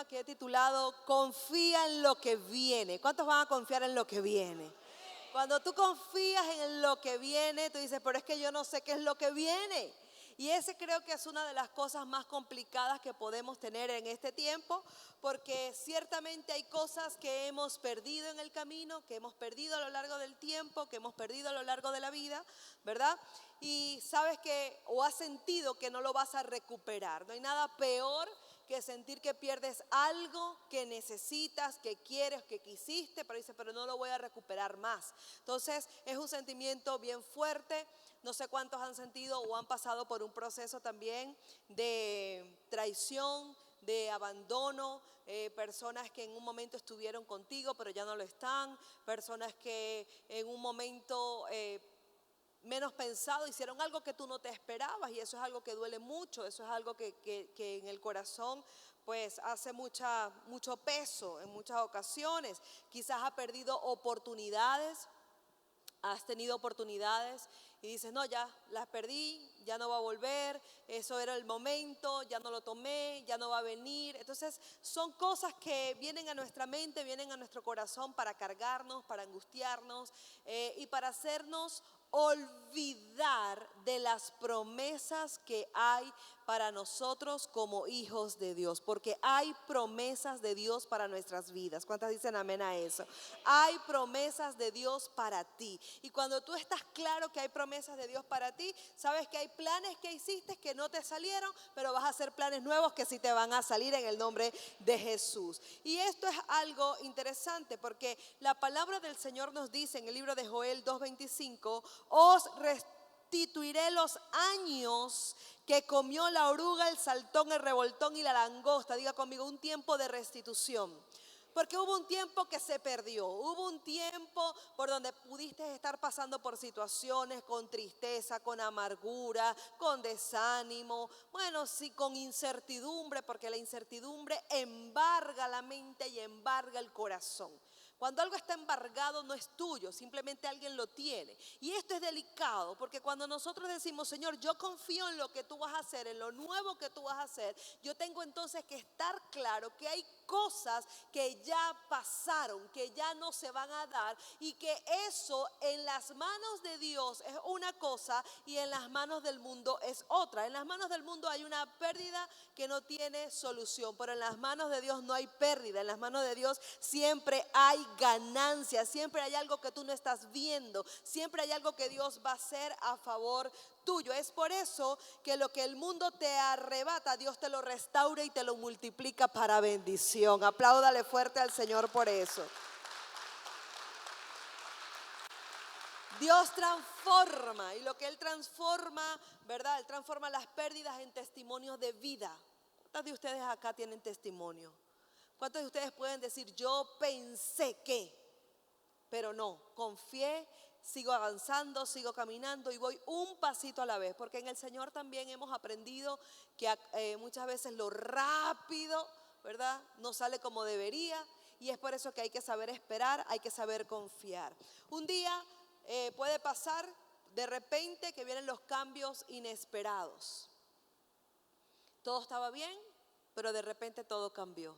Que he titulado Confía en lo que viene. ¿Cuántos van a confiar en lo que viene? Cuando tú confías en lo que viene, tú dices, pero es que yo no sé qué es lo que viene. Y ese creo que es una de las cosas más complicadas que podemos tener en este tiempo, porque ciertamente hay cosas que hemos perdido en el camino, que hemos perdido a lo largo del tiempo, que hemos perdido a lo largo de la vida, ¿verdad? Y sabes que, o has sentido que no lo vas a recuperar. No hay nada peor que sentir que pierdes algo que necesitas, que quieres, que quisiste, pero dices, pero no lo voy a recuperar más. Entonces es un sentimiento bien fuerte. No sé cuántos han sentido o han pasado por un proceso también de traición, de abandono, personas que en un momento estuvieron contigo pero ya no lo están, personas que en un momento menos pensado hicieron algo que tú no te esperabas, y eso es algo que duele mucho, eso es algo que en el corazón pues hace mucho peso en muchas ocasiones. Quizás has perdido oportunidades. Has tenido oportunidades y dices, no, ya las perdí, ya no va a volver, eso era el momento, ya no lo tomé, ya no va a venir. Entonces son cosas que vienen a nuestra mente, vienen a nuestro corazón para cargarnos, para angustiarnos y para hacernos olvidar de las promesas que hay para nosotros como hijos de Dios, porque hay promesas de Dios para nuestras vidas. ¿Cuántas dicen amén a eso? Hay promesas de Dios para ti, y cuando tú estás claro que hay promesas de Dios para ti, sabes que hay planes que hiciste que no te salieron, pero vas a hacer planes nuevos que sí te van a salir en el nombre de Jesús. Y esto es algo interesante, porque la palabra del Señor nos dice en el libro de Joel 2:25, os restituiré los años que comió la oruga, el saltón, el revoltón y la langosta. Diga conmigo, un tiempo de restitución. Porque hubo un tiempo que se perdió, hubo un tiempo por donde pudiste estar pasando por situaciones con tristeza, con amargura, con desánimo, bueno, sí, con incertidumbre, porque la incertidumbre embarga la mente y embarga el corazón. Cuando algo está embargado no es tuyo, simplemente alguien lo tiene. Y esto es delicado, porque cuando nosotros decimos, Señor, yo confío en lo que tú vas a hacer, en lo nuevo que tú vas a hacer, yo tengo entonces que estar claro que hay cosas que ya pasaron, que ya no se van a dar, y que eso en las manos de Dios es una cosa y en las manos del mundo es otra. En las manos del mundo hay una pérdida que no tiene solución, pero en las manos de Dios no hay pérdida. En las manos de Dios siempre hay ganancia, siempre hay algo que tú no estás viendo, siempre hay algo que Dios va a hacer a favor tuyo. Es por eso que lo que el mundo te arrebata, Dios te lo restaura y te lo multiplica para bendición. Apláudale fuerte al Señor por eso. Dios transforma, y lo que Él transforma, ¿verdad? Él transforma las pérdidas en testimonios de vida. ¿Cuántos de ustedes acá tienen testimonio? ¿Cuántos de ustedes pueden decir, yo pensé que, pero no, confié, sigo avanzando, sigo caminando y voy un pasito a la vez? Porque en el Señor también hemos aprendido que muchas veces lo rápido, ¿verdad?, no sale como debería, y es por eso que hay que saber esperar, hay que saber confiar. Un día puede pasar de repente que vienen los cambios inesperados. Todo estaba bien, pero de repente todo cambió.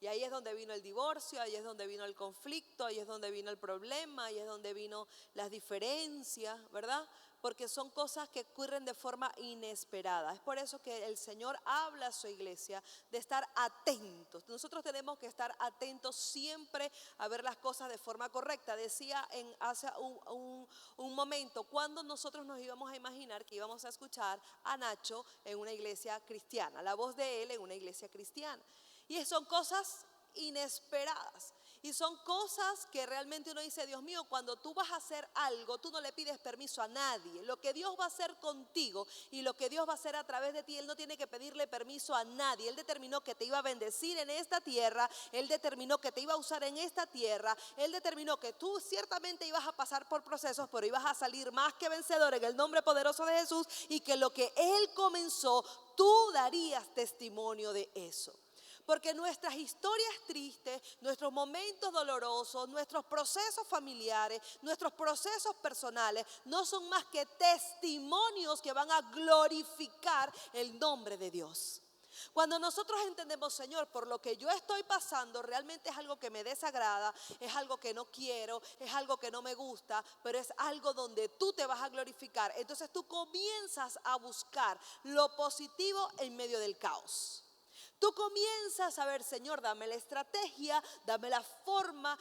Y ahí es donde vino el divorcio, ahí es donde vino el conflicto, ahí es donde vino el problema, ahí es donde vino las diferencias, ¿verdad? Porque son cosas que ocurren de forma inesperada. Es por eso que el Señor habla a su iglesia de estar atentos. Nosotros tenemos que estar atentos siempre a ver las cosas de forma correcta. Decía hace un momento, cuando nosotros nos íbamos a imaginar que íbamos a escuchar a Nacho en una iglesia cristiana, la voz de él en una iglesia cristiana. Y son cosas inesperadas. Y son cosas que realmente uno dice, Dios mío, cuando tú vas a hacer algo, tú no le pides permiso a nadie. Lo que Dios va a hacer contigo y lo que Dios va a hacer a través de ti, Él no tiene que pedirle permiso a nadie. Él determinó que te iba a bendecir en esta tierra. Él determinó que te iba a usar en esta tierra. Él determinó que tú ciertamente ibas a pasar por procesos, pero ibas a salir más que vencedor en el nombre poderoso de Jesús, y que lo que Él comenzó, tú darías testimonio de eso. Porque nuestras historias tristes, nuestros momentos dolorosos, nuestros procesos familiares, nuestros procesos personales no son más que testimonios que van a glorificar el nombre de Dios. Cuando nosotros entendemos, Señor, por lo que yo estoy pasando, realmente es algo que me desagrada, es algo que no quiero, es algo que no me gusta, pero es algo donde tú te vas a glorificar. Entonces tú comienzas a buscar lo positivo en medio del caos. Tú comienzas a ver, Señor, dame la estrategia, dame la forma,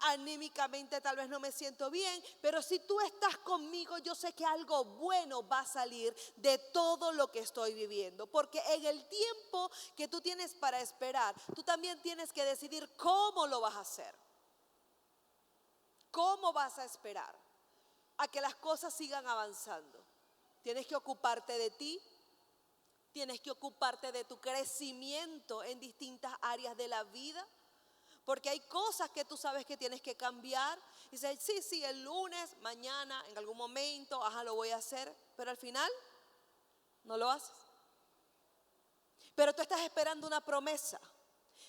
anímicamente tal vez no me siento bien, pero si tú estás conmigo, yo sé que algo bueno va a salir de todo lo que estoy viviendo. Porque en el tiempo que tú tienes para esperar, tú también tienes que decidir cómo lo vas a hacer. ¿Cómo vas a esperar a que las cosas sigan avanzando? Tienes que ocuparte de ti. Tienes que ocuparte de tu crecimiento en distintas áreas de la vida. Porque hay cosas que tú sabes que tienes que cambiar. Y dices, sí, el lunes, mañana, en algún momento, lo voy a hacer. Pero al final, no lo haces. Pero tú estás esperando una promesa.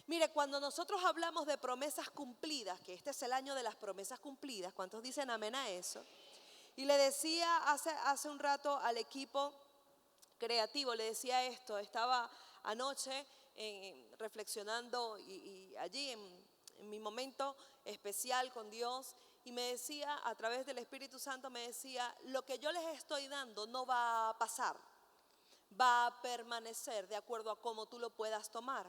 Mire, cuando nosotros hablamos de promesas cumplidas, que este es el año de las promesas cumplidas, ¿cuántos dicen amén a eso? Y le decía hace un rato al equipo creativo, le decía esto, estaba anoche reflexionando y allí en mi momento especial con Dios, y me decía, a través del Espíritu Santo me decía, lo que yo les estoy dando no va a pasar, va a permanecer de acuerdo a cómo tú lo puedas tomar.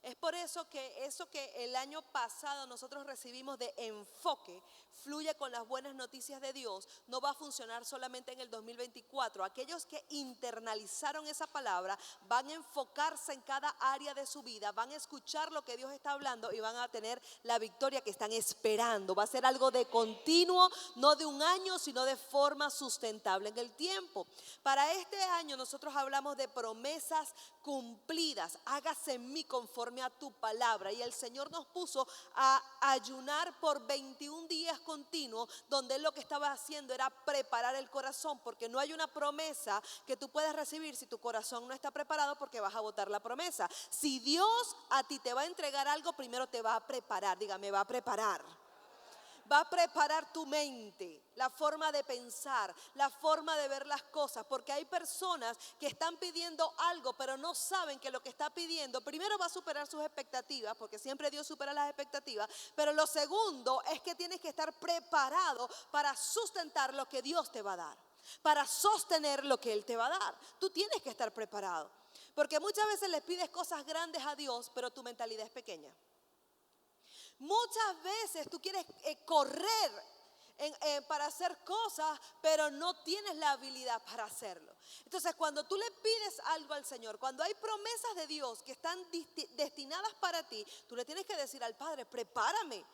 Es por eso que el año pasado nosotros recibimos de enfoque, fluye con las buenas noticias de Dios, no va a funcionar solamente en el 2024. Aquellos que internalizaron esa palabra van a enfocarse en cada área de su vida, van a escuchar lo que Dios está hablando y van a tener la victoria que están esperando. Va a ser algo de continuo, no de un año, sino de forma sustentable en el tiempo. Para este año nosotros hablamos de promesas cumplidas. Hágase en mí conforme a tu palabra. Y el Señor nos puso a ayunar por 21 días continuos, donde Él lo que estaba haciendo era preparar el corazón, porque no hay una promesa que tú puedas recibir si tu corazón no está preparado, porque vas a botar la promesa. Si Dios a ti te va a entregar algo, primero te va a preparar. Dígame, va a preparar. Va a preparar tu mente, la forma de pensar, la forma de ver las cosas, porque hay personas que están pidiendo algo, pero no saben que lo que está pidiendo, primero va a superar sus expectativas, porque siempre Dios supera las expectativas, pero lo segundo es que tienes que estar preparado para sustentar lo que Dios te va a dar, para sostener lo que Él te va a dar. Tú tienes que estar preparado, porque muchas veces le pides cosas grandes a Dios, pero tu mentalidad es pequeña. Muchas veces tú quieres correr para hacer cosas, pero no tienes la habilidad para hacerlo. Entonces, cuando tú le pides algo al Señor, cuando hay promesas de Dios que están destinadas para ti, tú le tienes que decir al Padre, prepárame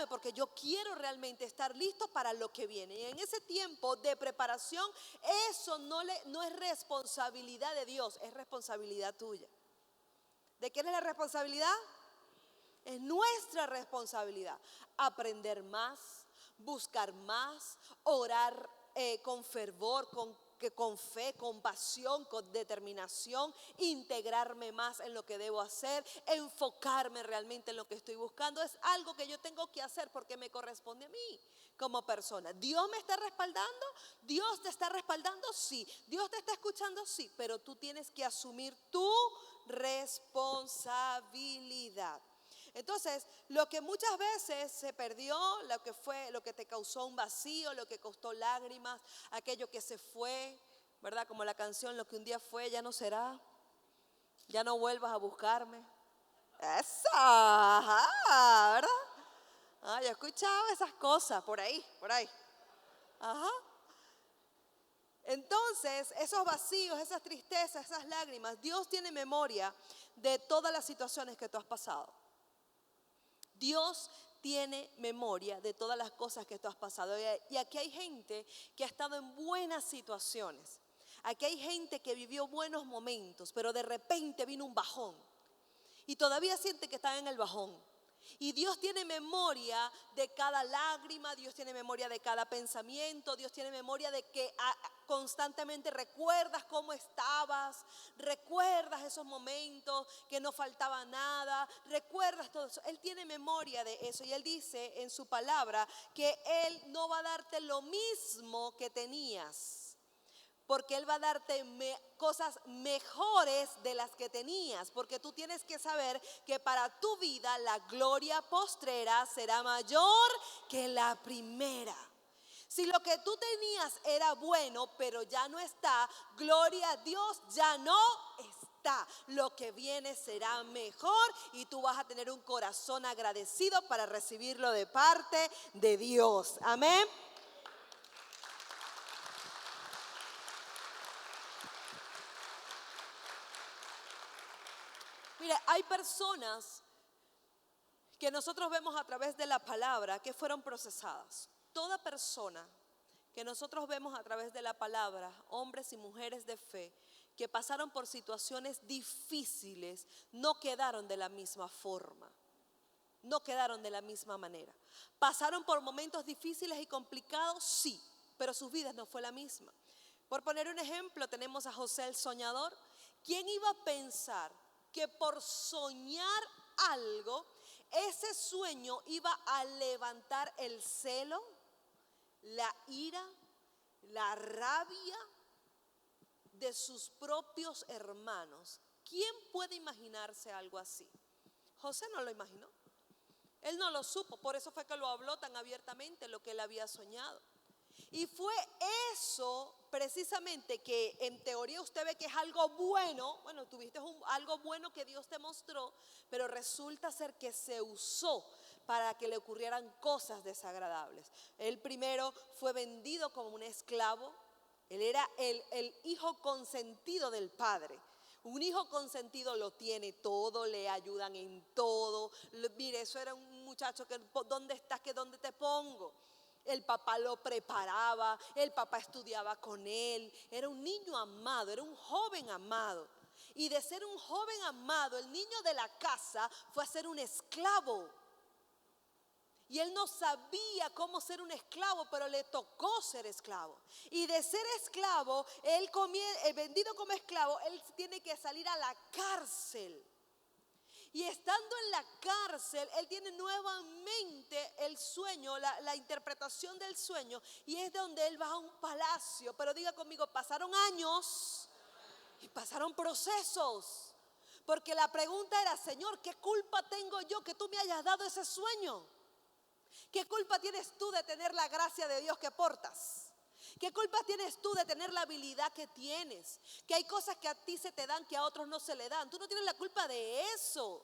porque yo quiero realmente estar listo para lo que viene. Y en ese tiempo de preparación, eso no es responsabilidad de Dios, es responsabilidad tuya. ¿De quién es la responsabilidad? Es nuestra responsabilidad aprender más, buscar más, orar con fervor, con fe, con pasión, con determinación, integrarme más en lo que debo hacer, enfocarme realmente en lo que estoy buscando. Es algo que yo tengo que hacer porque me corresponde a mí como persona. ¿Dios me está respaldando? ¿Dios te está respaldando? Sí. ¿Dios te está escuchando? Sí. Pero tú tienes que asumir tu responsabilidad. Entonces, lo que muchas veces se perdió, lo que te causó un vacío, lo que costó lágrimas, aquello que se fue, ¿verdad? Como la canción, lo que un día fue ya no será, ya no vuelvas a buscarme. Esa, ajá, ¿verdad? Yo escuchaba esas cosas por ahí. Ajá. Entonces, esos vacíos, esas tristezas, esas lágrimas, Dios tiene memoria de todas las situaciones que tú has pasado. Dios tiene memoria de todas las cosas que tú has pasado. Y aquí hay gente que ha estado en buenas situaciones. Aquí hay gente que vivió buenos momentos, pero de repente vino un bajón. Y todavía siente que está en el bajón. Y Dios tiene memoria de cada lágrima, Dios tiene memoria de cada pensamiento, Dios tiene memoria de que constantemente recuerdas cómo estabas, recuerdas esos momentos que no faltaba nada, recuerdas todo eso. Él tiene memoria de eso y Él dice en su palabra que Él no va a darte lo mismo que tenías. porque Él va a darte cosas mejores de las que tenías, porque tú tienes que saber que para tu vida la gloria postrera será mayor que la primera. Si lo que tú tenías era bueno, pero ya no está, gloria a Dios, ya no está. Lo que viene será mejor y tú vas a tener un corazón agradecido para recibirlo de parte de Dios. Amén. Mire, hay personas que nosotros vemos a través de la palabra que fueron procesadas. Toda persona que nosotros vemos a través de la palabra, hombres y mujeres de fe, que pasaron por situaciones difíciles, no quedaron de la misma forma, no quedaron de la misma manera. Pasaron por momentos difíciles y complicados, sí, pero sus vidas no fue la misma. Por poner un ejemplo, tenemos a José el soñador. ¿Quién iba a pensar que por soñar algo, ese sueño iba a levantar el celo, la ira, la rabia de sus propios hermanos? ¿Quién puede imaginarse algo así? José no lo imaginó. Él no lo supo, por eso fue que lo habló tan abiertamente, lo que él había soñado. Y fue eso precisamente que en teoría usted ve que es algo bueno. Bueno, tuviste algo bueno que Dios te mostró, pero resulta ser que se usó para que le ocurrieran cosas desagradables. Él primero fue vendido como un esclavo. Él era el hijo consentido del padre. Un hijo consentido lo tiene todo, le ayudan en todo. Mire, eso era un muchacho que, ¿dónde estás? ¿Que dónde te pongo? El papá lo preparaba, el papá estudiaba con él. Era un niño amado, era un joven amado. Y de ser un joven amado, el niño de la casa fue a ser un esclavo. Y él no sabía cómo ser un esclavo, pero le tocó ser esclavo. Y de ser esclavo, vendido como esclavo, él tiene que salir a la cárcel. Y estando en la cárcel, él tiene nuevamente el sueño, la interpretación del sueño. Y es donde él va a un palacio. Pero diga conmigo, pasaron años y pasaron procesos. Porque la pregunta era, Señor, ¿qué culpa tengo yo que tú me hayas dado ese sueño? ¿Qué culpa tienes tú de tener la gracia de Dios que portas? ¿Qué culpa tienes tú de tener la habilidad que tienes? Que hay cosas que a ti se te dan que a otros no se le dan. Tú no tienes la culpa de eso.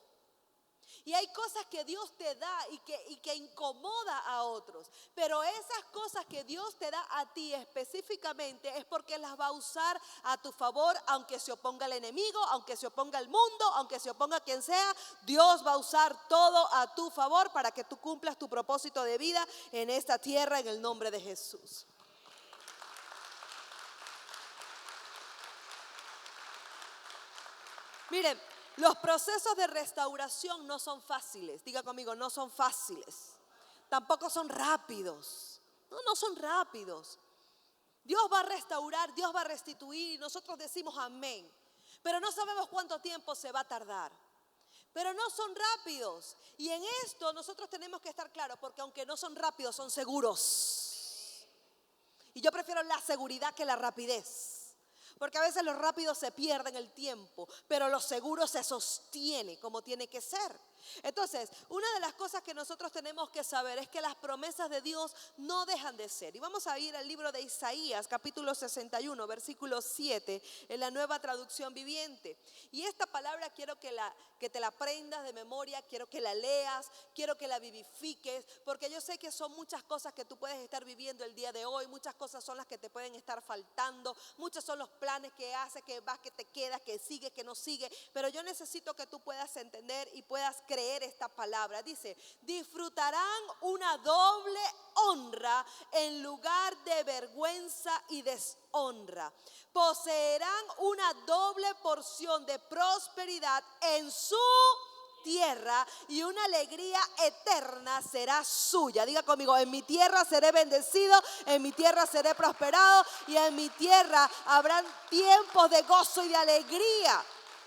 Y hay cosas que Dios te da y que incomoda a otros. Pero esas cosas que Dios te da a ti específicamente es porque las va a usar a tu favor, aunque se oponga el enemigo, aunque se oponga el mundo, aunque se oponga quien sea. Dios va a usar todo a tu favor para que tú cumplas tu propósito de vida en esta tierra en el nombre de Jesús. Miren, los procesos de restauración no son fáciles. Diga conmigo, no son fáciles. Tampoco son rápidos. No son rápidos. Dios va a restaurar, Dios va a restituir y nosotros decimos amén. Pero no sabemos cuánto tiempo se va a tardar. Pero no son rápidos. Y en esto nosotros tenemos que estar claros, porque aunque no son rápidos, son seguros. Y yo prefiero la seguridad que la rapidez. Porque a veces los rápidos se pierden el tiempo, pero lo seguro se sostiene como tiene que ser. Entonces, una de las cosas que nosotros tenemos que saber es que las promesas de Dios no dejan de ser. Y vamos a ir al libro de Isaías, capítulo 61, versículo 7, en la Nueva Traducción Viviente. Y esta palabra quiero que te la aprendas de memoria, quiero que la leas, quiero que la vivifiques, porque yo sé que son muchas cosas que tú puedes estar viviendo el día de hoy, muchas cosas son las que te pueden estar faltando, muchos son los planes que haces, que vas, que te quedas, que sigues, que no sigues, pero yo necesito que tú puedas entender y puedas creer esta palabra. Dice, disfrutarán una doble honra en lugar de vergüenza y deshonra. Poseerán una doble porción de prosperidad en su tierra y una alegría eterna será suya. Diga conmigo, en mi tierra seré bendecido, en mi tierra seré prosperado y en mi tierra habrán tiempos de gozo y de alegría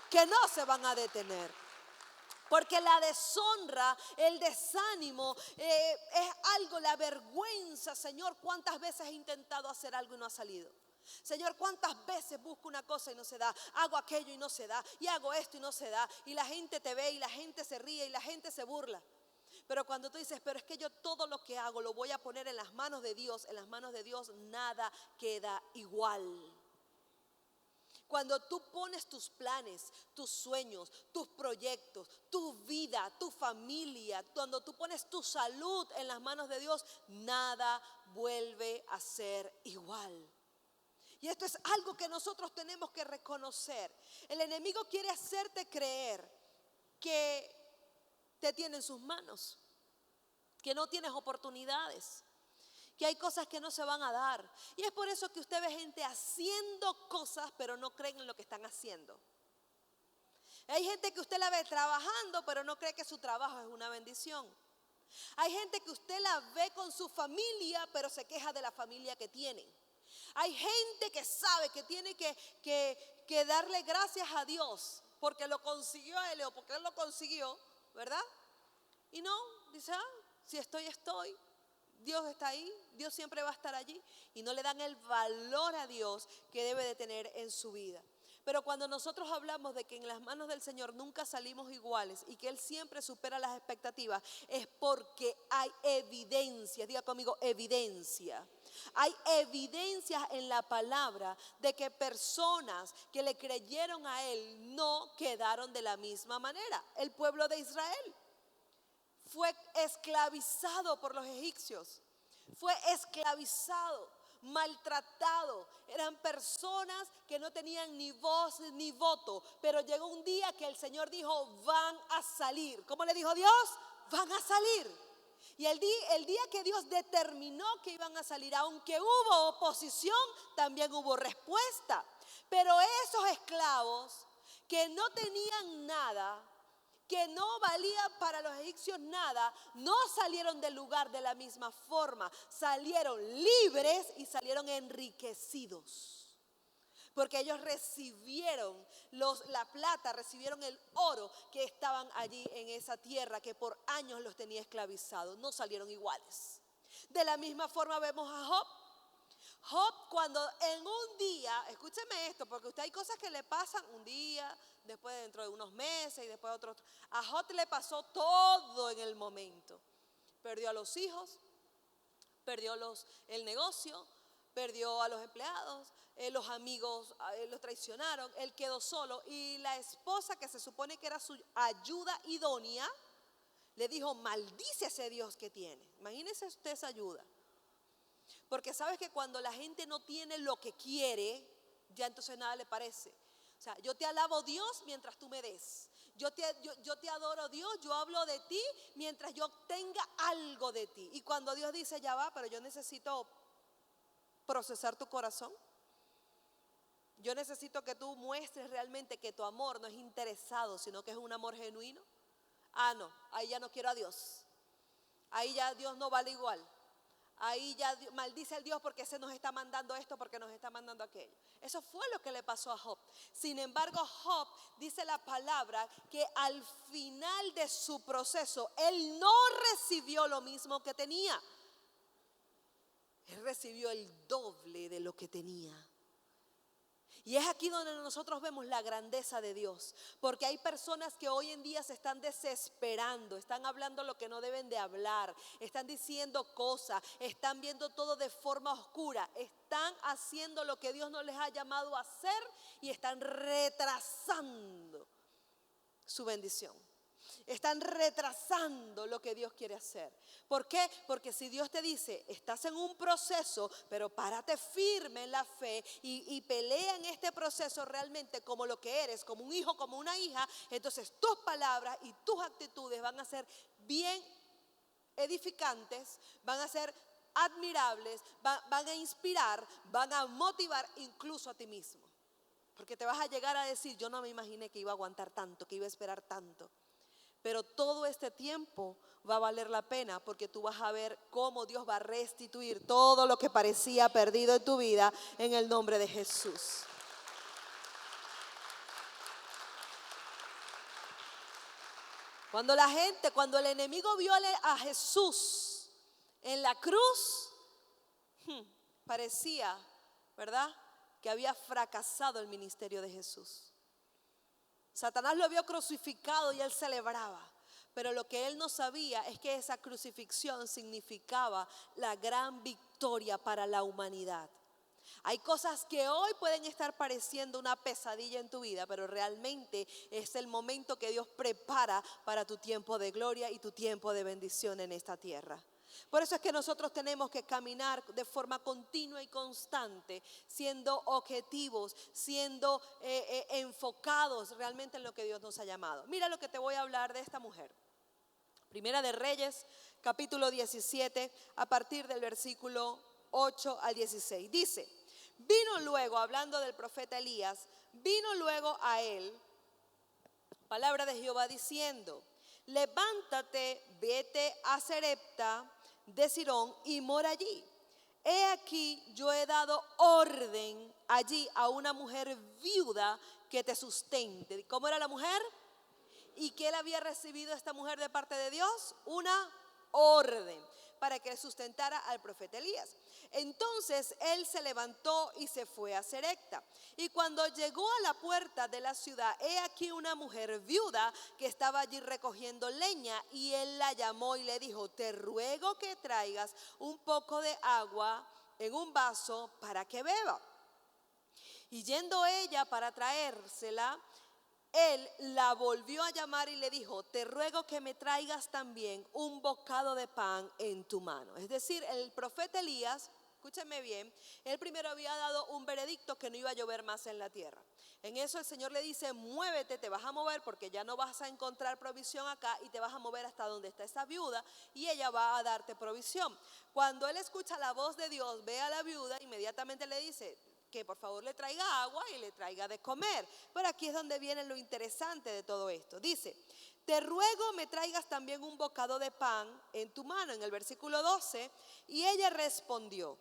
que no se van a detener. Porque la deshonra, el desánimo, es algo, la vergüenza. Señor, ¿cuántas veces he intentado hacer algo y no ha salido? Señor, ¿cuántas veces busco una cosa y no se da? Hago aquello y no se da. Y hago esto y no se da. Y la gente te ve y la gente se ríe y la gente se burla. Pero cuando tú dices, pero es que yo todo lo que hago lo voy a poner en las manos de Dios, en las manos de Dios nada queda igual. Cuando tú pones tus planes, tus sueños, tus proyectos, tu vida, tu familia, cuando tú pones tu salud en las manos de Dios, nada vuelve a ser igual. Y esto es algo que nosotros tenemos que reconocer. El enemigo quiere hacerte creer que te tiene en sus manos, que no tienes oportunidades, que hay cosas que no se van a dar. Y es por eso que usted ve gente haciendo cosas, pero no creen en lo que están haciendo. Hay gente que usted la ve trabajando, pero no cree que su trabajo es una bendición. Hay gente que usted la ve con su familia, pero se queja de la familia que tiene. Hay gente que sabe que tiene que darle gracias a Dios porque lo consiguió él o porque él lo consiguió, ¿verdad? Y no, dice, si estoy. Dios está ahí, Dios siempre va a estar allí. Y no le dan el valor a Dios que debe de tener en su vida. Pero cuando nosotros hablamos de que en las manos del Señor nunca salimos iguales y que Él siempre supera las expectativas, es porque hay evidencia, diga conmigo, evidencia. Hay evidencias en la palabra de que personas que le creyeron a Él no quedaron de la misma manera. El pueblo de Israel fue esclavizado por los egipcios, fue esclavizado, maltratado. Eran personas que no tenían ni voz ni voto, pero llegó un día que el Señor dijo, van a salir. ¿Cómo le dijo Dios? Van a salir. Y el día que Dios determinó que iban a salir, aunque hubo oposición, también hubo respuesta. Pero esos esclavos que no tenían nada, que no valían para los egipcios nada, no salieron del lugar de la misma forma. Salieron libres y salieron enriquecidos. Porque ellos recibieron la plata, recibieron el oro que estaban allí en esa tierra que por años los tenía esclavizados. No salieron iguales. De la misma forma vemos a Job. Job, cuando en un día, escúcheme esto, porque usted hay cosas que le pasan un día, después dentro de unos meses y después otros. A Job le pasó todo en el momento. Perdió a los hijos, perdió el negocio, perdió a los empleados, los amigos los traicionaron, él quedó solo y la esposa que se supone que era su ayuda idónea, le dijo, maldice a ese Dios que tiene. Imagínese usted esa ayuda. Porque sabes que cuando la gente no tiene lo que quiere, ya entonces nada le parece. O sea, yo te alabo Dios mientras tú me des. Yo te adoro Dios, yo hablo de ti mientras yo tenga algo de ti. Y cuando Dios dice, ya va, pero yo necesito procesar tu corazón. Yo necesito que tú muestres realmente que tu amor no es interesado, sino que es un amor genuino. No, ahí ya no quiero a Dios. Ahí ya Dios no vale igual. Ahí ya maldice el Dios porque se nos está mandando esto, porque nos está mandando aquello. Eso fue lo que le pasó a Job. Sin embargo, Job dice la palabra que al final de su proceso, él no recibió lo mismo que tenía. Él recibió el doble de lo que tenía. Y es aquí donde nosotros vemos la grandeza de Dios. Porque hay personas que hoy en día se están desesperando, están hablando lo que no deben de hablar, están diciendo cosas, están viendo todo de forma oscura, están haciendo lo que Dios no les ha llamado a hacer y están retrasando su bendición. Están retrasando lo que Dios quiere hacer. ¿Por qué? Porque si Dios te dice, estás en un proceso, pero párate firme en la fe y pelea en este proceso realmente como lo que eres, como un hijo, como una hija, entonces tus palabras y tus actitudes van a ser bien edificantes, van a ser admirables, van a inspirar, van a motivar incluso a ti mismo. Porque te vas a llegar a decir, yo no me imaginé que iba a aguantar tanto, que iba a esperar tanto. Pero todo este tiempo va a valer la pena porque tú vas a ver cómo Dios va a restituir todo lo que parecía perdido en tu vida en el nombre de Jesús. Cuando el enemigo vio a Jesús en la cruz, parecía, ¿verdad? que había fracasado el ministerio de Jesús. Satanás lo vio crucificado y él celebraba. Pero lo que él no sabía es que esa crucifixión significaba la gran victoria para la humanidad. Hay cosas que hoy pueden estar pareciendo una pesadilla en tu vida, pero realmente es el momento que Dios prepara para tu tiempo de gloria y tu tiempo de bendición en esta tierra. Por eso es que nosotros tenemos que caminar de forma continua y constante, siendo objetivos, siendo enfocados realmente en lo que Dios nos ha llamado. Mira lo que te voy a hablar de esta mujer. Primera de Reyes, capítulo 17, a partir del versículo 8 al 16. Dice: vino luego, hablando del profeta Elías, vino luego a él palabra de Jehová diciendo: levántate, vete a Sarepta de Sidón y mora allí. He aquí, yo he dado orden allí a una mujer viuda que te sustente. ¿Cómo era la mujer? ¿Y qué le había recibido esta mujer de parte de Dios? Una orden para que sustentara al profeta Elías. Entonces él se levantó y se fue a Sarepta. Y cuando llegó a la puerta de la ciudad, he aquí una mujer viuda que estaba allí recogiendo leña, y él la llamó y le dijo: te ruego que traigas un poco de agua en un vaso para que beba. Y yendo ella para traérsela, él la volvió a llamar y le dijo: te ruego que me traigas también un bocado de pan en tu mano. Es decir, el profeta Elías, escúcheme bien, él primero había dado un veredicto que no iba a llover más en la tierra. En eso el Señor le dice: muévete, te vas a mover porque ya no vas a encontrar provisión acá, y te vas a mover hasta donde está esa viuda y ella va a darte provisión. Cuando él escucha la voz de Dios, ve a la viuda, inmediatamente le dice que por favor le traiga agua y le traiga de comer. Pero aquí es donde viene lo interesante de todo esto. Dice: te ruego me traigas también un bocado de pan en tu mano, en el versículo 12. Y ella respondió: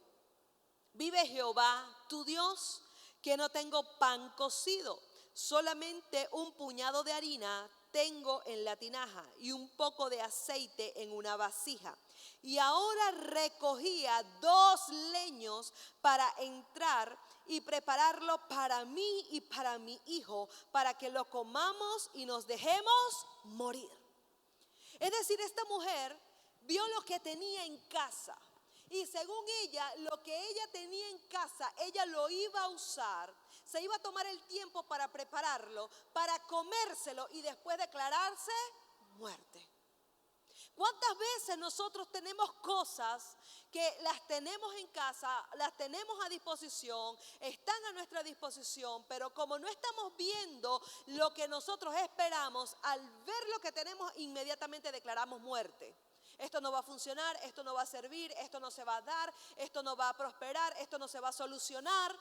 vive Jehová tu Dios, que no tengo pan cocido, solamente un puñado de harina tengo en la tinaja y un poco de aceite en una vasija. Y ahora recogía 2 leños para entrar y prepararlo para mí y para mi hijo, para que lo comamos y nos dejemos morir. Es decir, esta mujer vio lo que tenía en casa, y según ella, lo que ella tenía en casa, ella lo iba a usar, se iba a tomar el tiempo para prepararlo, para comérselo y después declararse muerte. ¿Cuántas veces nosotros tenemos cosas que las tenemos en casa, las tenemos a disposición, están a nuestra disposición, pero como no estamos viendo lo que nosotros esperamos, al ver lo que tenemos, inmediatamente declaramos muerte? Esto no va a funcionar, esto no va a servir, esto no se va a dar, esto no va a prosperar, esto no se va a solucionar.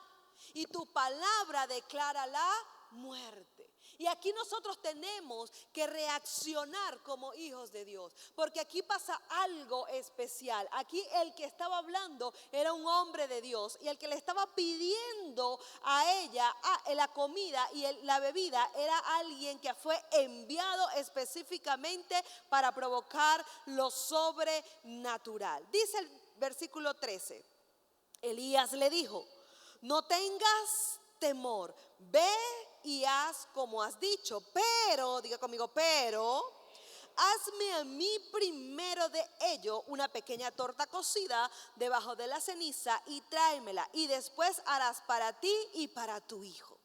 Y tu palabra declara la muerte. Y aquí nosotros tenemos que reaccionar como hijos de Dios, porque aquí pasa algo especial. Aquí el que estaba hablando era un hombre de Dios, y el que le estaba pidiendo a ella la comida y la bebida era alguien que fue enviado específicamente para provocar lo sobrenatural. Dice el versículo 13: Elías le dijo: no tengas temor, ve y haz como has dicho, pero, diga conmigo, pero hazme a mí primero de ello una pequeña torta cocida debajo de la ceniza y tráemela, y después harás para ti y para tu hijo.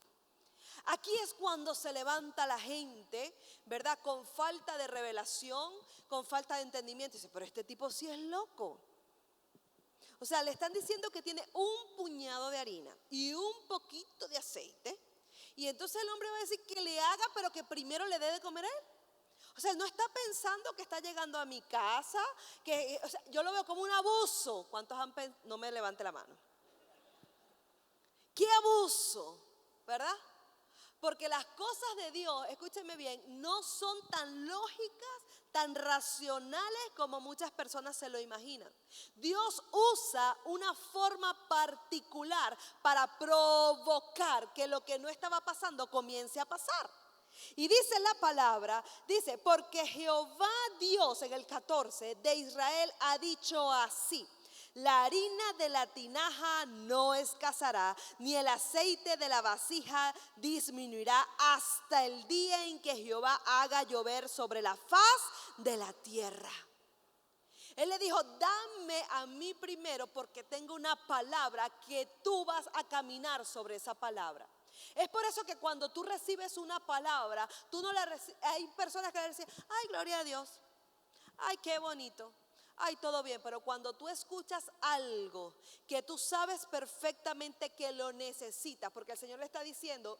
Aquí es cuando se levanta la gente, ¿verdad? Con falta de revelación, con falta de entendimiento. Dice: pero este tipo sí es loco. O sea, le están diciendo que tiene un puñado de harina y un poquito de aceite, y entonces el hombre va a decir que le haga, pero que primero le dé de comer a él. O sea, él no está pensando que está llegando a mi casa, o sea, yo lo veo como un abuso. ¿Cuántos han pensado? No me levante la mano. ¿Qué abuso? ¿Verdad? Porque las cosas de Dios, escúchenme bien, no son tan lógicas, tan racionales como muchas personas se lo imaginan. Dios usa una forma particular para provocar que lo que no estaba pasando comience a pasar. Y dice la palabra, dice: porque Jehová Dios, en el 14, de Israel ha dicho así: La harina de la tinaja no escaseará, ni el aceite de la vasija disminuirá hasta el día en que Jehová haga llover sobre la faz de la tierra. Él le dijo, dame a mí primero porque tengo una palabra que tú vas a caminar sobre esa palabra. Es por eso que cuando tú recibes una palabra, tú no la hay personas que le dicen, ay, gloria a Dios, ay, qué bonito, ay, todo bien. Pero cuando tú escuchas algo que tú sabes perfectamente que lo necesitas, porque el Señor le está diciendo,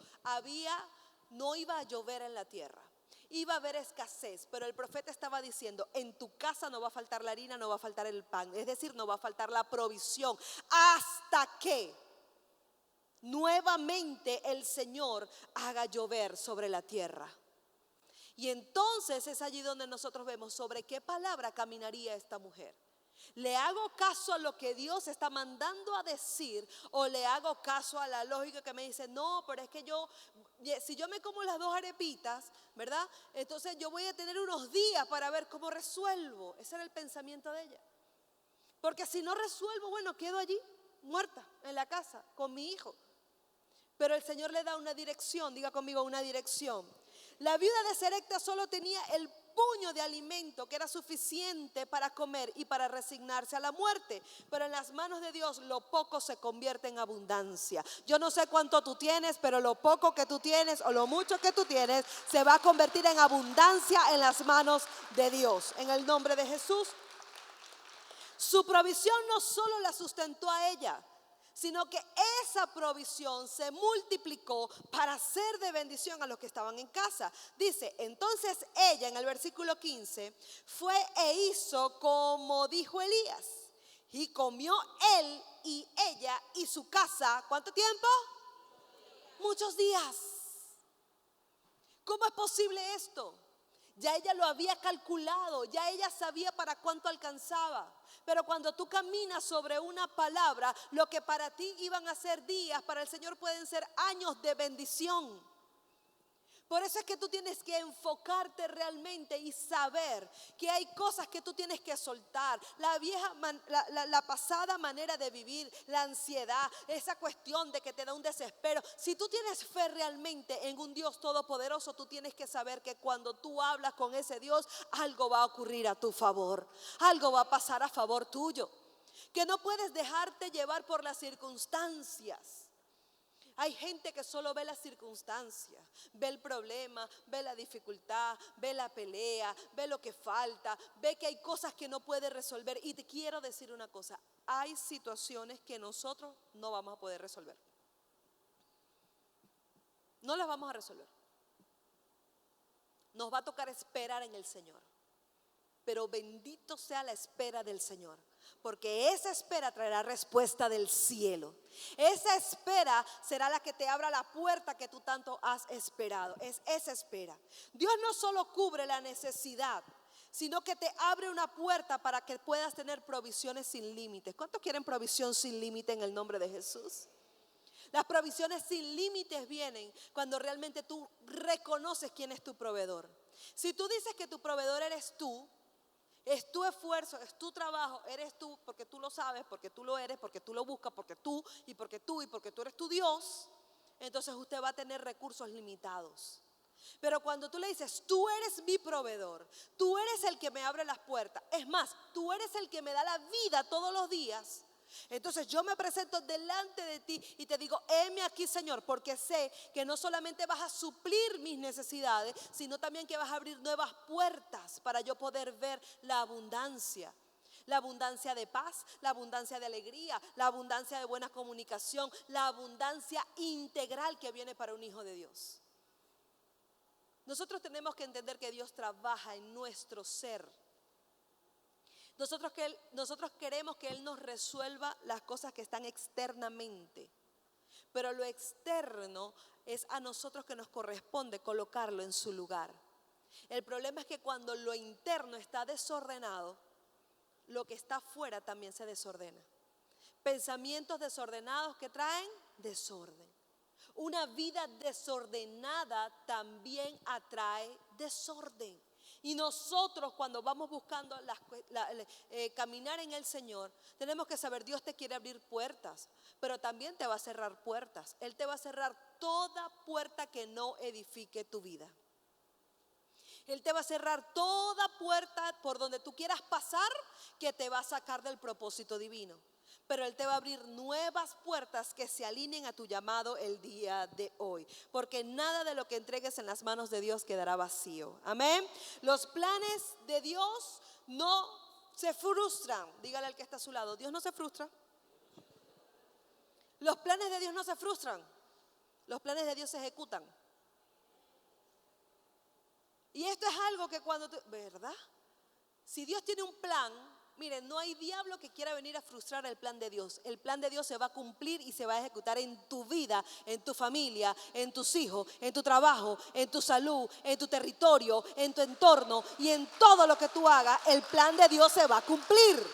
no iba a llover en la tierra, iba a haber escasez, pero el profeta estaba diciendo, en tu casa no va a faltar la harina, no va a faltar el pan, es decir, no va a faltar la provisión, hasta que nuevamente el Señor haga llover sobre la tierra. Y entonces es allí donde nosotros vemos sobre qué palabra caminaría esta mujer. ¿Le hago caso a lo que Dios está mandando a decir o le hago caso a la lógica que me dice, no, pero es que si yo me como las 2 arepitas, ¿verdad? Entonces yo voy a tener unos días para ver cómo resuelvo. Ese era el pensamiento de ella. Porque si no resuelvo, bueno, quedo allí muerta en la casa con mi hijo. Pero el Señor le da una dirección, diga conmigo, una dirección. La viuda de Sarepta solo tenía el puño de alimento que era suficiente para comer y para resignarse a la muerte. Pero en las manos de Dios lo poco se convierte en abundancia. Yo no sé cuánto tú tienes, pero lo poco que tú tienes o lo mucho que tú tienes se va a convertir en abundancia en las manos de Dios. En el nombre de Jesús. Su provisión no solo la sustentó a ella, sino que esa provisión se multiplicó para ser de bendición a los que estaban en casa. Dice, entonces ella en el versículo 15 fue e hizo como dijo Elías. Y comió él y ella y su casa, ¿cuánto tiempo? Muchos días. ¿Cómo es posible esto? Ya ella lo había calculado, ya ella sabía para cuánto alcanzaba. Pero cuando tú caminas sobre una palabra, lo que para ti iban a ser días, para el Señor pueden ser años de bendición. Por eso es que tú tienes que enfocarte realmente y saber que hay cosas que tú tienes que soltar. La pasada manera de vivir, la ansiedad, esa cuestión de que te da un desespero. Si tú tienes fe realmente en un Dios todopoderoso, tú tienes que saber que cuando tú hablas con ese Dios, algo va a ocurrir a tu favor. Algo va a pasar a favor tuyo. Que no puedes dejarte llevar por las circunstancias. Hay gente que solo ve las circunstancias, ve el problema, ve la dificultad, ve la pelea, ve lo que falta, ve que hay cosas que no puede resolver. Y te quiero decir una cosa, hay situaciones que nosotros no vamos a poder resolver. No las vamos a resolver. Nos va a tocar esperar en el Señor. Pero bendito sea la espera del Señor, porque esa espera traerá respuesta del cielo. Esa espera será la que te abra la puerta que tú tanto has esperado. Es esa espera. Dios no solo cubre la necesidad, sino que te abre una puerta para que puedas tener provisiones sin límites. ¿Cuántos quieren provisión sin límite en el nombre de Jesús? Las provisiones sin límites vienen cuando realmente tú reconoces quién es tu proveedor. Si tú dices que tu proveedor eres tú, es tu esfuerzo, es tu trabajo, eres tú, porque tú lo sabes, porque tú lo eres, porque tú lo buscas, porque tú eres tu Dios, entonces usted va a tener recursos limitados. Pero cuando tú le dices, tú eres mi proveedor, tú eres el que me abre las puertas, es más, tú eres el que me da la vida todos los días, entonces yo me presento delante de ti y te digo, heme aquí, Señor, porque sé que no solamente vas a suplir mis necesidades, sino también que vas a abrir nuevas puertas para yo poder ver la abundancia. La abundancia de paz, la abundancia de alegría, la abundancia de buena comunicación, la abundancia integral que viene para un hijo de Dios. Nosotros tenemos que entender que Dios trabaja en nuestro ser. Nosotros queremos que Él nos resuelva las cosas que están externamente, pero lo externo es a nosotros que nos corresponde colocarlo en su lugar. El problema es que cuando lo interno está desordenado, lo que está afuera también se desordena. Pensamientos desordenados que traen desorden. Una vida desordenada también atrae desorden. Y nosotros cuando vamos buscando caminar en el Señor, tenemos que saber, Dios te quiere abrir puertas, pero también te va a cerrar puertas. Él te va a cerrar toda puerta que no edifique tu vida. Él te va a cerrar toda puerta por donde tú quieras pasar que te va a sacar del propósito divino. Pero Él te va a abrir nuevas puertas que se alineen a tu llamado el día de hoy. Porque nada de lo que entregues en las manos de Dios quedará vacío. Amén. Los planes de Dios no se frustran. Dígale al que está a su lado, Dios no se frustra. Los planes de Dios no se frustran. Los planes de Dios se ejecutan. Y esto es algo que cuando tú, ¿verdad? Si Dios tiene un plan, miren, no hay diablo que quiera venir a frustrar el plan de Dios. El plan de Dios se va a cumplir y se va a ejecutar en tu vida, en tu familia, en tus hijos, en tu trabajo, en tu salud, en tu territorio, en tu entorno y en todo lo que tú hagas. El plan de Dios se va a cumplir.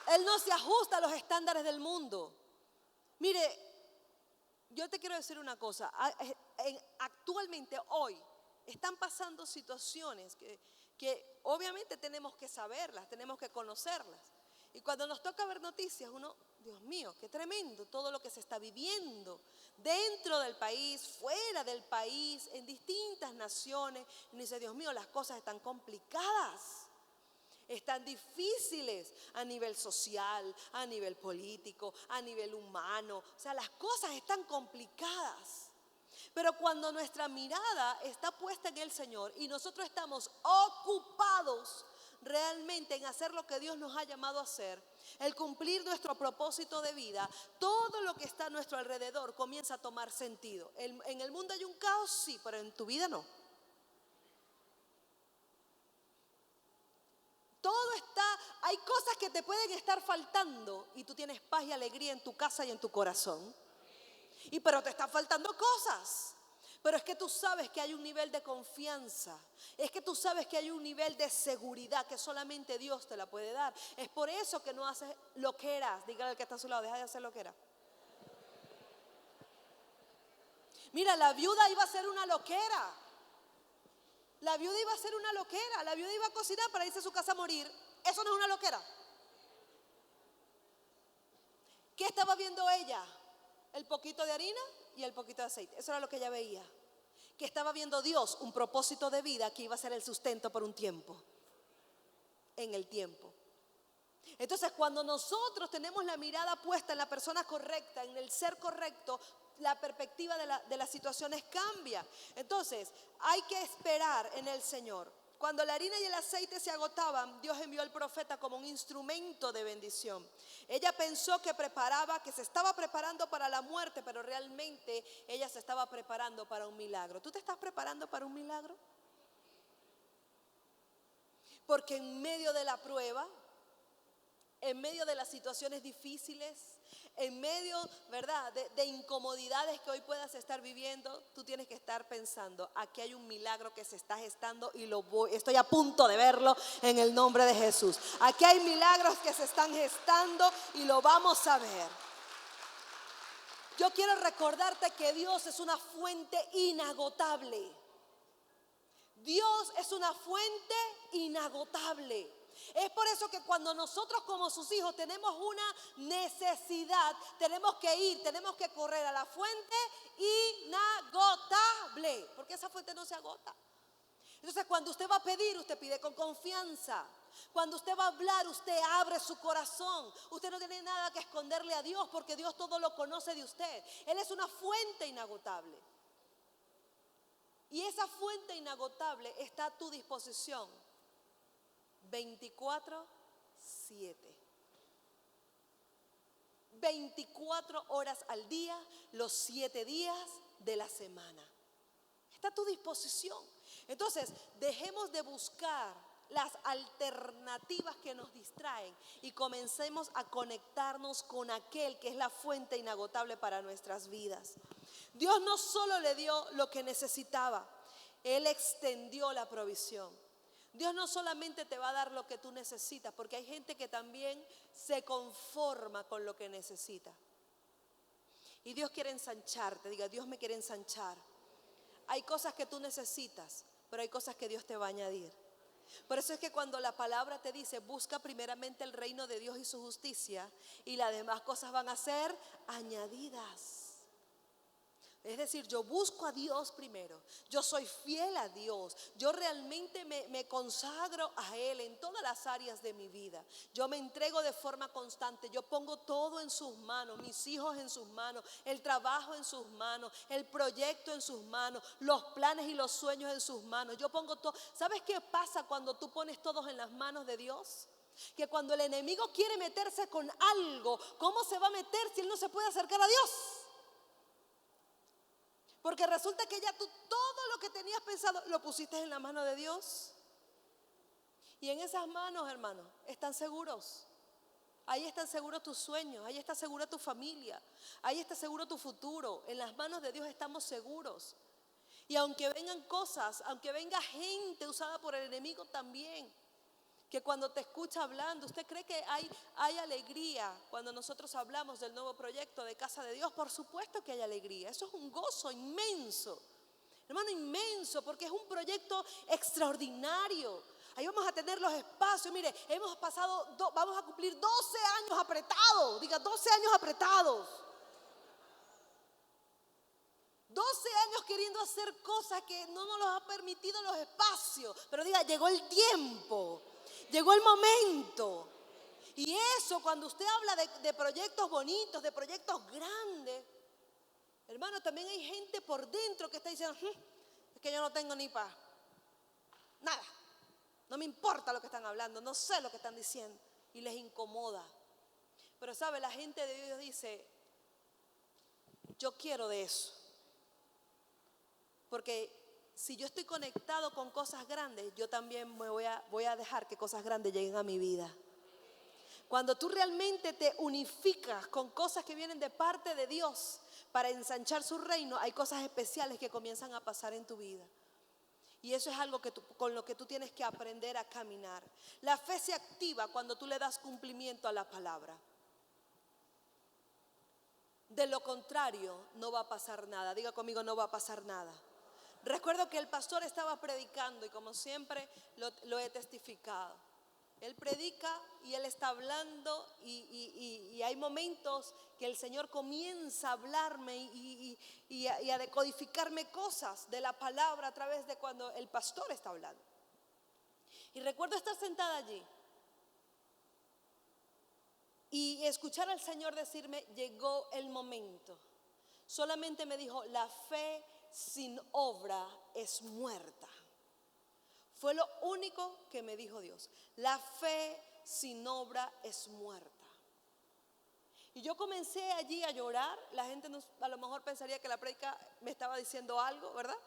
Él no se ajusta a los estándares del mundo. Mire, yo te quiero decir una cosa. Actualmente, hoy, están pasando situaciones que obviamente tenemos que saberlas, tenemos que conocerlas. Y cuando nos toca ver noticias, uno, Dios mío, qué tremendo todo lo que se está viviendo dentro del país, fuera del país, en distintas naciones. Y uno dice, Dios mío, las cosas están complicadas. Están difíciles a nivel social, a nivel político, a nivel humano. O sea, las cosas están complicadas. Pero cuando nuestra mirada está puesta en el Señor y nosotros estamos ocupados realmente en hacer lo que Dios nos ha llamado a hacer, el cumplir nuestro propósito de vida, todo lo que está a nuestro alrededor comienza a tomar sentido. En el mundo hay un caos, sí, pero en tu vida no. Todo está, hay cosas que te pueden estar faltando y tú tienes paz y alegría en tu casa y en tu corazón. Pero te están faltando cosas. Pero es que tú sabes que hay un nivel de confianza. Es que tú sabes que hay un nivel de seguridad que solamente Dios te la puede dar. Es por eso que no haces loqueras. Dígale al que está a su lado, deja de hacer loqueras. Mira, la viuda iba a ser una loquera. La viuda iba a ser una loquera. La viuda iba a cocinar para irse a su casa a morir. Eso no es una loquera. ¿Qué estaba viendo ella? El poquito de harina y el poquito de aceite. Eso era lo que ella veía. Que estaba viendo Dios un propósito de vida que iba a ser el sustento por un tiempo. En el tiempo. Entonces, cuando nosotros tenemos la mirada puesta en la persona correcta, en el ser correcto, la perspectiva de las situaciones cambia. Entonces, hay que esperar en el Señor. Cuando la harina y el aceite se agotaban, Dios envió al profeta como un instrumento de bendición. Ella pensó que se estaba preparando para la muerte, pero realmente ella se estaba preparando para un milagro. ¿Tú te estás preparando para un milagro? Porque en medio de la prueba, en medio de las situaciones difíciles, en medio, ¿verdad?, de incomodidades que hoy puedas estar viviendo, tú tienes que estar pensando, aquí hay un milagro que se está gestando y estoy a punto de verlo en el nombre de Jesús. Aquí hay milagros que se están gestando y lo vamos a ver. Yo quiero recordarte que Dios es una fuente inagotable. Dios es una fuente inagotable. Es por eso que cuando nosotros como sus hijos tenemos una necesidad, tenemos que ir, tenemos que correr a la fuente inagotable, porque esa fuente no se agota. Entonces, cuando usted va a pedir, usted pide con confianza. Cuando usted va a hablar, usted abre su corazón. Usted no tiene nada que esconderle a Dios, porque Dios todo lo conoce de usted. Él es una fuente inagotable. Y esa fuente inagotable está a tu disposición 24/7. 24 horas al día, los 7 días de la semana. Está a tu disposición. Entonces, dejemos de buscar las alternativas que nos distraen y comencemos a conectarnos con aquel que es la fuente inagotable para nuestras vidas. Dios no solo le dio lo que necesitaba, Él extendió la provisión. Dios no solamente te va a dar lo que tú necesitas, porque hay gente que también se conforma con lo que necesita. Y Dios quiere ensancharte, diga, Dios me quiere ensanchar. Hay cosas que tú necesitas, pero hay cosas que Dios te va a añadir. Por eso es que cuando la palabra te dice, busca primeramente el reino de Dios y su justicia, y las demás cosas van a ser añadidas. Es decir, yo busco a Dios primero, yo soy fiel a Dios, yo realmente me consagro a Él en todas las áreas de mi vida. Yo me entrego de forma constante, yo pongo todo en sus manos, mis hijos en sus manos, el trabajo en sus manos, el proyecto en sus manos, los planes y los sueños en sus manos. Yo pongo todo. ¿Sabes qué pasa cuando tú pones todos en las manos de Dios? Que cuando el enemigo quiere meterse con algo, ¿cómo se va a meter si él no se puede acercar a Dios? Porque resulta que ya tú todo lo que tenías pensado lo pusiste en la mano de Dios. Y en esas manos, hermanos, están seguros. Ahí están seguros tus sueños, ahí está segura tu familia, ahí está seguro tu futuro. En las manos de Dios estamos seguros. Y aunque vengan cosas, aunque venga gente usada por el enemigo también, que cuando te escucha hablando, ¿usted cree que hay alegría cuando nosotros hablamos del nuevo proyecto de Casa de Dios? Por supuesto que hay alegría, eso es un gozo inmenso, hermano, inmenso, porque es un proyecto extraordinario. Ahí vamos a tener los espacios, mire, vamos a cumplir 12 años apretados, diga 12 años apretados. 12 años queriendo hacer cosas que no nos los ha permitido los espacios, pero diga, llegó el tiempo. Llegó el momento. Y eso, cuando usted habla de proyectos bonitos, de proyectos grandes, hermano, también hay gente por dentro que está diciendo, es que yo no tengo ni paz. Nada. No me importa lo que están hablando, no sé lo que están diciendo. Y les incomoda. Pero sabe, la gente de Dios dice, yo quiero de eso. Porque si yo estoy conectado con cosas grandes, yo también voy a dejar que cosas grandes lleguen a mi vida. Cuando tú realmente te unificas con cosas que vienen de parte de Dios para ensanchar su reino, hay cosas especiales que comienzan a pasar en tu vida. Y eso es algo con lo que tú tienes que aprender a caminar. La fe se activa cuando tú le das cumplimiento a la palabra. De lo contrario, no va a pasar nada. Diga conmigo, no va a pasar nada. Recuerdo que el pastor estaba predicando y como siempre lo he testificado. Él predica y él está hablando y hay momentos que el Señor comienza a hablarme y a decodificarme cosas de la palabra a través de cuando el pastor está hablando. Y recuerdo estar sentada allí y escuchar al Señor decirme, llegó el momento. Solamente me dijo, la fe sin obra es muerta. Fue lo único que me dijo Dios. La fe sin obra es muerta. Y yo comencé allí a llorar. La gente a lo mejor pensaría que la prédica me estaba diciendo algo, ¿verdad?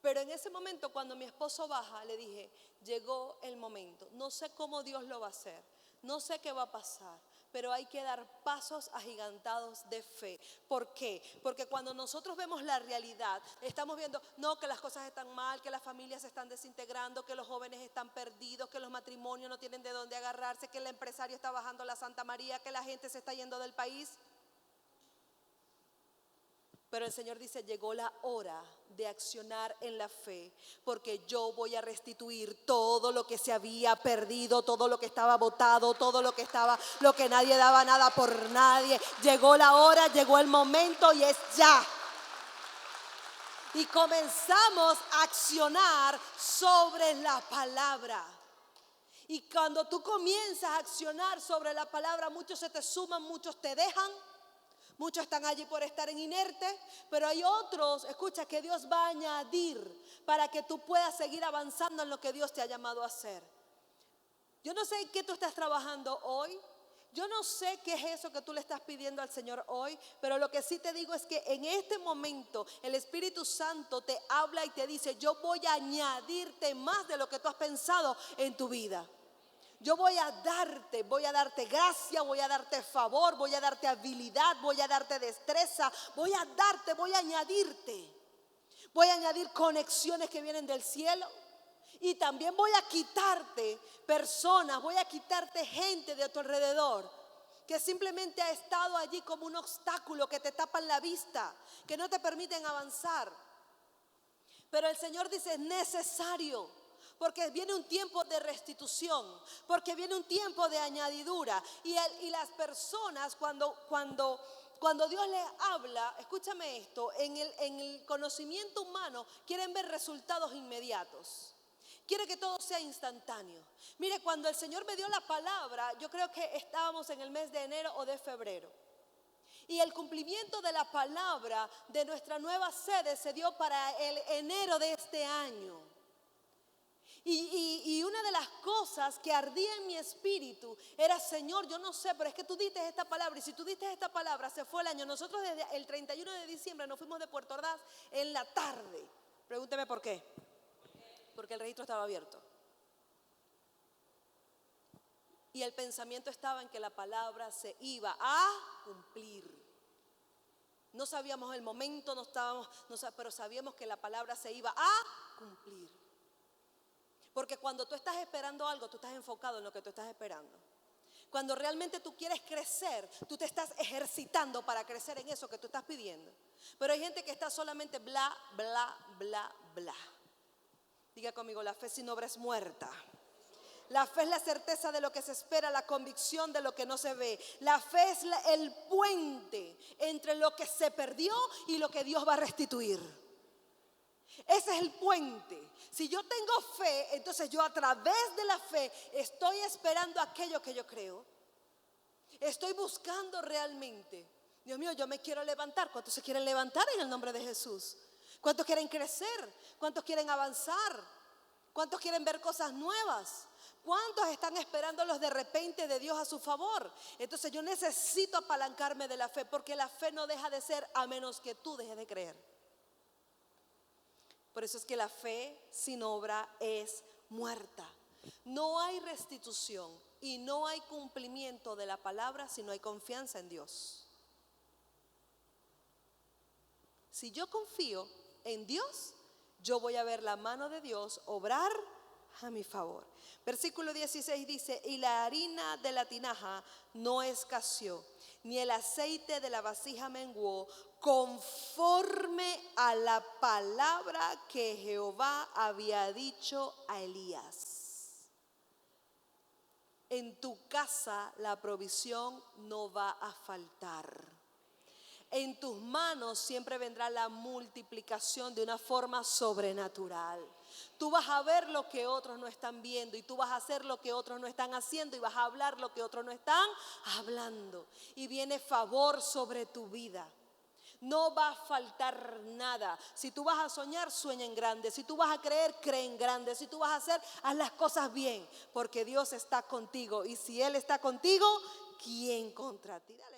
Pero en ese momento, cuando mi esposo baja, le dije, llegó el momento. No sé cómo Dios lo va a hacer. No sé qué va a pasar. Pero hay que dar pasos agigantados de fe. ¿Por qué? Porque cuando nosotros vemos la realidad, estamos viendo, no, que las cosas están mal, que las familias se están desintegrando, que los jóvenes están perdidos, que los matrimonios no tienen de dónde agarrarse, que el empresario está bajando la Santa María, que la gente se está yendo del país. Pero el Señor dice, llegó la hora de accionar en la fe, porque yo voy a restituir todo lo que se había perdido, todo lo que estaba botado, todo lo que nadie daba nada por nadie. Llegó la hora, llegó el momento y es ya. Y comenzamos a accionar sobre la palabra. Y cuando tú comienzas a accionar sobre la palabra, muchos se te suman, muchos te dejan. Muchos están allí por estar en inerte, pero hay otros, escucha, que Dios va a añadir para que tú puedas seguir avanzando en lo que Dios te ha llamado a hacer. Yo no sé en qué tú estás trabajando hoy, yo no sé qué es eso que tú le estás pidiendo al Señor hoy, pero lo que sí te digo es que en este momento el Espíritu Santo te habla y te dice, yo voy a añadirte más de lo que tú has pensado en tu vida. Yo voy a darte gracia, voy a darte favor, voy a darte habilidad, voy a darte destreza, voy a añadirte. Voy a añadir conexiones que vienen del cielo y también voy a quitarte personas, voy a quitarte gente de tu alrededor que simplemente ha estado allí como un obstáculo, que te tapan la vista, que no te permiten avanzar. Pero el Señor dice, es necesario, porque viene un tiempo de restitución, porque viene un tiempo de añadidura. Y las personas cuando Dios les habla, escúchame esto, en el conocimiento humano quieren ver resultados inmediatos. Quiere que todo sea instantáneo. Mire, cuando el Señor me dio la palabra, yo creo que estábamos en el mes de enero o de febrero. Y el cumplimiento de la palabra de nuestra nueva sede se dio para el enero de este año. Y una de las cosas que ardía en mi espíritu era, Señor, yo no sé, pero es que tú diste esta palabra. Y si tú diste esta palabra, se fue el año. Nosotros desde el 31 de diciembre nos fuimos de Puerto Ordaz en la tarde. Pregúnteme por qué. Porque el registro estaba abierto. Y el pensamiento estaba en que la palabra se iba a cumplir. No sabíamos el momento, pero sabíamos que la palabra se iba a cumplir. Porque cuando tú estás esperando algo, tú estás enfocado en lo que tú estás esperando. Cuando realmente tú quieres crecer, tú te estás ejercitando para crecer en eso que tú estás pidiendo. Pero hay gente que está solamente bla, bla, bla, bla. Diga conmigo, la fe sin obra es muerta. La fe es la certeza de lo que se espera, la convicción de lo que no se ve. La fe es el puente entre lo que se perdió y lo que Dios va a restituir. Ese es el puente. Si yo tengo fe, entonces yo a través de la fe estoy esperando aquello que yo creo. Estoy buscando realmente. Dios mío, yo me quiero levantar. ¿Cuántos se quieren levantar en el nombre de Jesús? ¿Cuántos quieren crecer? ¿Cuántos quieren avanzar? ¿Cuántos quieren ver cosas nuevas? ¿Cuántos están esperando los de repente de Dios a su favor? Entonces yo necesito apalancarme de la fe, porque la fe no deja de ser a menos que tú dejes de creer. Por eso es que la fe sin obra es muerta. No hay restitución y no hay cumplimiento de la palabra si no hay confianza en Dios. Si yo confío en Dios, yo voy a ver la mano de Dios obrar a mi favor. Versículo 16 dice, y la harina de la tinaja no escaseó, ni el aceite de la vasija menguó, conforme a la palabra que Jehová había dicho a Elías. En tu casa la provisión no va a faltar. En tus manos siempre vendrá la multiplicación de una forma sobrenatural. Tú vas a ver lo que otros no están viendo, y tú vas a hacer lo que otros no están haciendo, y vas a hablar lo que otros no están hablando. Y viene favor sobre tu vida. No va a faltar nada. Si tú vas a soñar, sueña en grande. Si tú vas a creer, cree en grande. Si tú vas a hacer, haz las cosas bien, porque Dios está contigo. Y si Él está contigo, ¿quién contra ti? Dale.